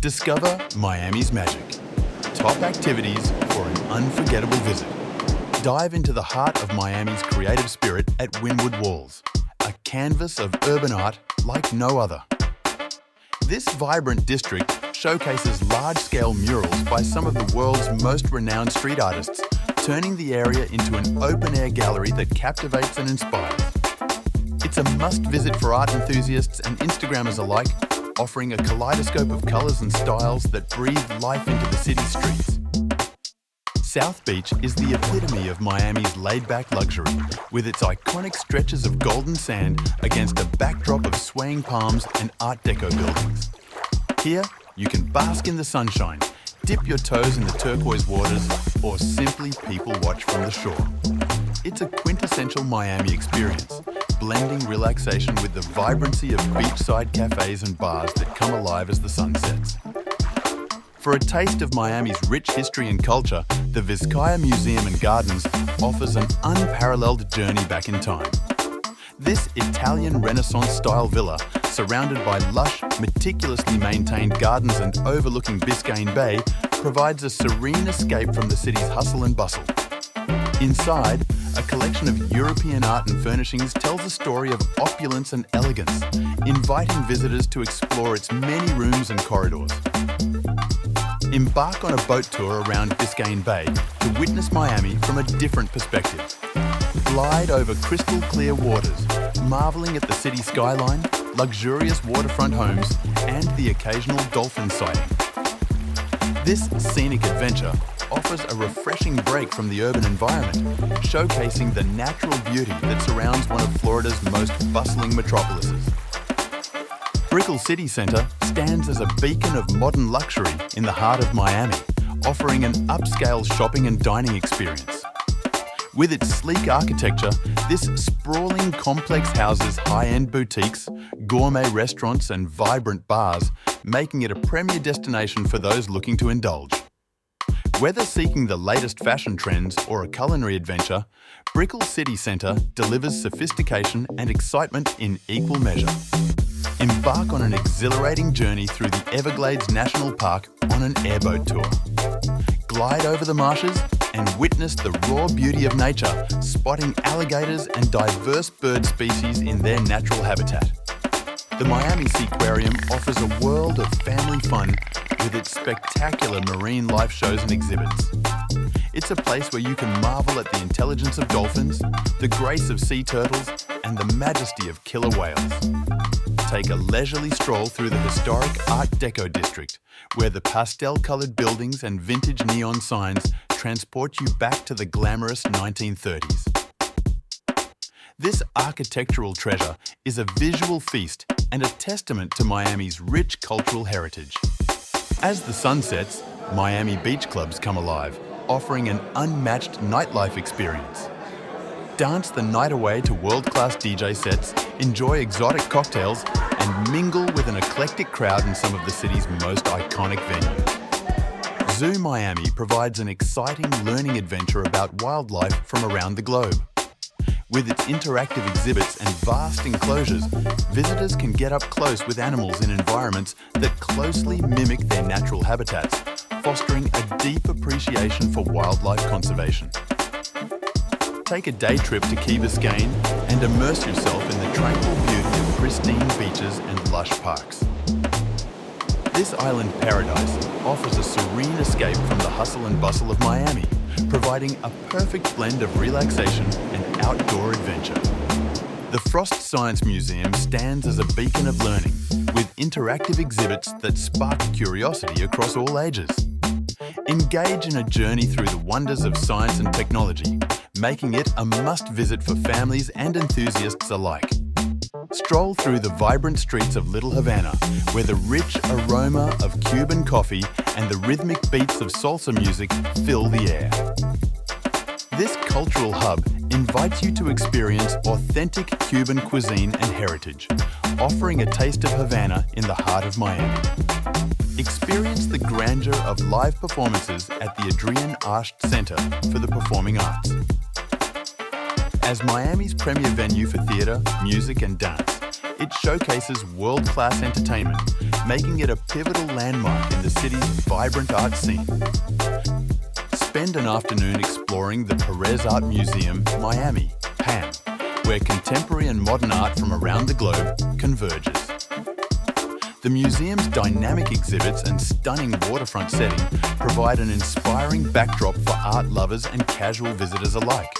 Discover Miami's magic. Top activities for an unforgettable visit. Dive into the heart of Miami's creative spirit at Wynwood Walls, a canvas of urban art like no other. This vibrant district showcases large-scale murals by some of the world's most renowned street artists, turning the area into an open-air gallery that captivates and inspires. It's a must-visit for art enthusiasts and Instagrammers alike, offering a kaleidoscope of colours and styles that breathe life into the city's streets. South Beach is the epitome of Miami's laid-back luxury, with its iconic stretches of golden sand against a backdrop of swaying palms and Art Deco buildings. Here, you can bask in the sunshine, dip your toes in the turquoise waters, or simply people watch from the shore. It's a quintessential Miami experience, blending relaxation with the vibrancy of beachside cafes and bars that come alive as the sun sets. For a taste of Miami's rich history and culture, the Vizcaya Museum and Gardens offers an unparalleled journey back in time. This Italian Renaissance-style villa, surrounded by lush, meticulously maintained gardens and overlooking Biscayne Bay, provides a serene escape from the city's hustle and bustle. Inside, a collection of European art and furnishings tells a story of opulence and elegance, inviting visitors to explore its many rooms and corridors. Embark on a boat tour around Biscayne Bay to witness Miami from a different perspective. Glide over crystal clear waters, marveling at the city skyline, luxurious waterfront homes, and the occasional dolphin sighting. This scenic adventure offers a refreshing break from the urban environment, showcasing the natural beauty that surrounds one of Florida's most bustling metropolises. Brickell City Centre stands as a beacon of modern luxury in the heart of Miami, offering an upscale shopping and dining experience. With its sleek architecture, this sprawling complex houses high-end boutiques, gourmet restaurants and vibrant bars, making it a premier destination for those looking to indulge. Whether seeking the latest fashion trends or a culinary adventure, Brickell City Centre delivers sophistication and excitement in equal measure. Embark on an exhilarating journey through the Everglades National Park on an airboat tour. Glide over the marshes and witness the raw beauty of nature, spotting alligators and diverse bird species in their natural habitat. The Miami Seaquarium offers a world of family fun with its spectacular marine life shows and exhibits. It's a place where you can marvel at the intelligence of dolphins, the grace of sea turtles, and the majesty of killer whales. Take a leisurely stroll through the historic Art Deco district, where the pastel-coloured buildings and vintage neon signs transport you back to the glamorous 1930s. This architectural treasure is a visual feast and a testament to Miami's rich cultural heritage. As the sun sets, Miami beach clubs come alive, offering an unmatched nightlife experience. Dance the night away to world-class DJ sets, enjoy exotic cocktails, and mingle with an eclectic crowd in some of the city's most iconic venues. Zoo Miami provides an exciting learning adventure about wildlife from around the globe. With its interactive exhibits and vast enclosures, visitors can get up close with animals in environments that closely mimic their natural habitats, fostering a deep appreciation for wildlife conservation. Take a day trip to Key Biscayne and immerse yourself in the tranquil beauty of pristine beaches and lush parks. This island paradise offers a serene escape from the hustle and bustle of Miami, providing a perfect blend of relaxation and outdoor adventure. The Frost Science Museum stands as a beacon of learning, with interactive exhibits that spark curiosity across all ages. Engage in a journey through the wonders of science and technology, making it a must-visit for families and enthusiasts alike. Stroll through the vibrant streets of Little Havana, where the rich aroma of Cuban coffee and the rhythmic beats of salsa music fill the air. This cultural hub invites you to experience authentic Cuban cuisine and heritage, offering a taste of Havana in the heart of Miami. Experience the grandeur of live performances at the Adrienne Arsht Center for the Performing Arts. As Miami's premier venue for theatre, music and dance, it showcases world-class entertainment, making it a pivotal landmark in the city's vibrant art scene. Spend an afternoon exploring the Perez Art Museum, Miami, PAM, where contemporary and modern art from around the globe converges. The museum's dynamic exhibits and stunning waterfront setting provide an inspiring backdrop for art lovers and casual visitors alike.